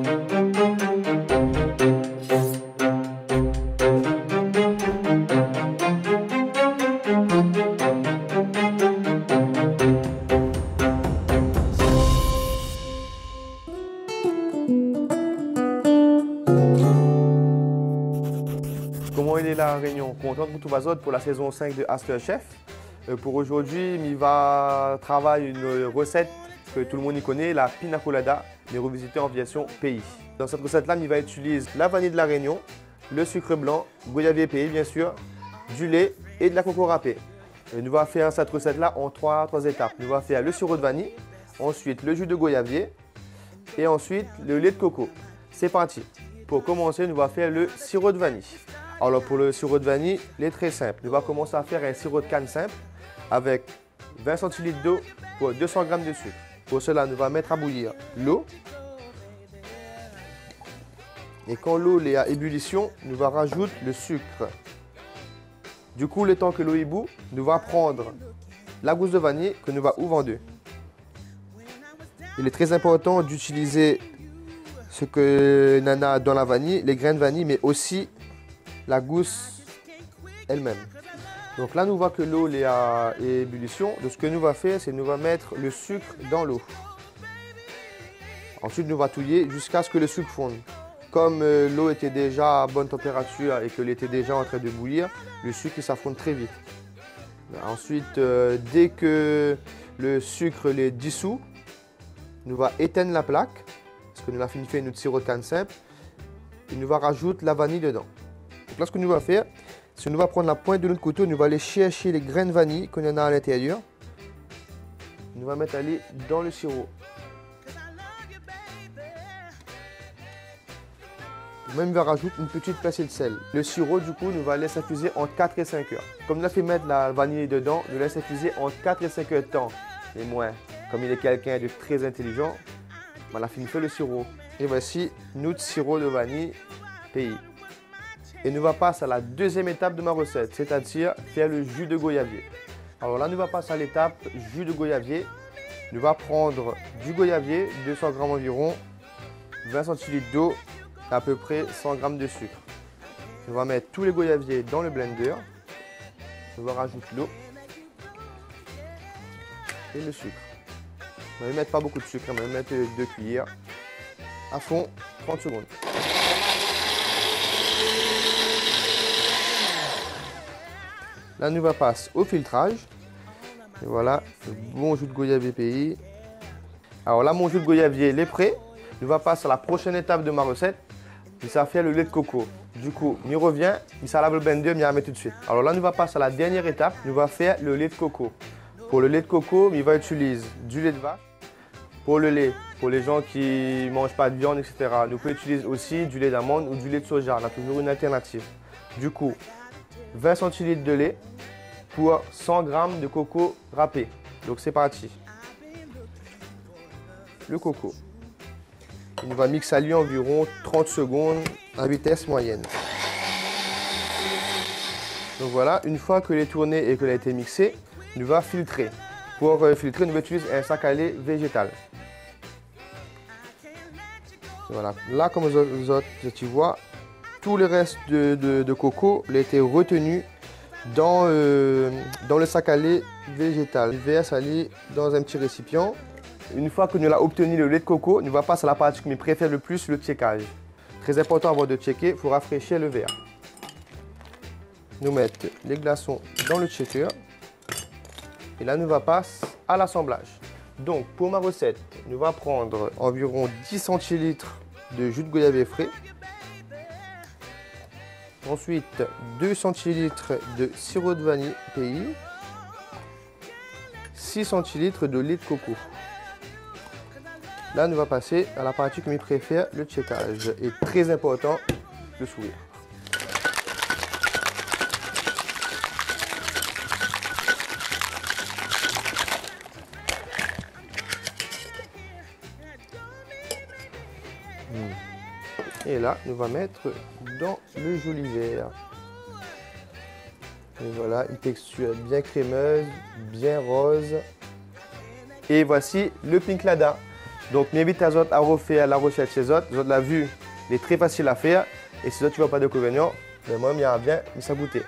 Comment il est la réunion? Content pour tout bazot pour la saison 5 de Ask le Chef. Pour aujourd'hui, il va travailler une recette que tout le monde y connaît, la pina colada, mais revisitée en version pays. Dans cette recette-là, il va utiliser la vanille de la Réunion, le sucre blanc, goyavier pays bien sûr, du lait et de la coco râpée. Nous allons faire cette recette-là en trois étapes. Nous allons faire le sirop de vanille, ensuite le jus de goyavier et ensuite le lait de coco. C'est parti. Pour commencer, nous allons faire le sirop de vanille. Alors pour le sirop de vanille, il est très simple. Nous allons commencer à faire un sirop de canne simple avec 20 centilitres d'eau pour 200 g de sucre. Pour cela, nous allons mettre à bouillir l'eau. Et quand l'eau est à ébullition, nous allons rajouter le sucre. Du coup, le temps que l'eau est bout, nous allons prendre la gousse de vanille que nous allons ouvrir en deux. Il est très important d'utiliser ce que Nana a dans la vanille, les graines de vanille, mais aussi la gousse elle-même. Donc là, nous voyons que l'eau est à ébullition. Donc ce que nous allons faire, c'est que nous allons mettre le sucre dans l'eau. Ensuite, nous allons touiller jusqu'à ce que le sucre fonde. Comme l'eau était déjà à bonne température et que était déjà en train de bouillir, le sucre s'affonde très vite. Ensuite, dès que le sucre est dissous, nous allons éteindre la plaque, parce que nous avons fini de faire notre sirop de canne simple, et nous allons rajouter la vanille dedans. Donc là, ce que nous allons faire, c'est que nous allons prendre la pointe de notre couteau, nous allons aller chercher les graines de vanille qu'on en a à l'intérieur. Nous allons mettre aller dans le sirop. Même, va rajouter une petite pincée de sel. Le sirop, du coup, nous va laisser infuser entre 4 et 5 heures. Comme nous avons fait mettre la vanille dedans, nous laisse infuser entre 4 et 5 heures de temps. Et moi, comme il est quelqu'un de très intelligent, on a fini de faire le sirop. Et voici notre sirop de vanille pays. Et nous allons passer à la deuxième étape de ma recette, c'est-à-dire faire le jus de goyavier. Alors là, nous allons passer à l'étape jus de goyavier. Nous allons prendre du goyavier, 200 g environ, 20 centilitres d'eau, à peu près 100 g de sucre. On va mettre tous les goyaviers dans le blender. On va rajouter l'eau et le sucre. On va ne mettre pas beaucoup de sucre, on va mettre 2 cuillères à fond, 30 secondes. Là, nous allons passer au filtrage. Et voilà, le bon jus de goyavier pays. Alors là, mon jus de goyavier est prêt. Nous allons passer à la prochaine étape de ma recette. Ça va faire le lait de coco. Du coup, il revient, il s'en lave le blender, il va mettre tout de suite. Alors là, nous allons passer à la dernière étape. Nous allons faire le lait de coco. Pour le lait de coco, il va utiliser du lait de vache. Pour le lait, pour les gens qui ne mangent pas de viande, etc., nous pouvons utiliser aussi du lait d'amande ou du lait de soja. On a toujours une alternative. Du coup, 20 centilitres de lait pour 100 g de coco râpé. Donc c'est parti. Le coco. On va mixer à lui environ 30 secondes à vitesse moyenne. Donc voilà, une fois que l'est tourné et que l'a été mixé, nous va filtrer. Pour filtrer, nous utilisons un sac à lait végétal. Voilà, là comme tu vois, tout le reste de coco a été retenu dans le sac à lait végétal. Je verse à lait dans un petit récipient. Une fois que nous avons obtenu le lait de coco, nous allons passer à la partie que je préfère le plus, le checkage. Très important avant de checker, il faut rafraîchir le verre. Nous mettons les glaçons dans le checker. Et là, nous allons passer à l'assemblage. Donc, pour ma recette, nous allons prendre environ 10 centilitres de jus de goyavier frais. Ensuite, 2 centilitres de sirop de vanille pays. 6 centilitres de lait de coco. Là, nous allons passer à la partie que je préfère, le checkage. Et très important, le sourire. Et là, nous allons mettre dans le joli verre. Et voilà, une texture bien crémeuse, bien rose. Et voici le pina colada. Donc, m'invite à autres à refaire la recette chez autres. Vous l'avez vu, il est très facile à faire. Et si tu n'as pas d'inconvénients, ben moi, il y a bien, ça goûter.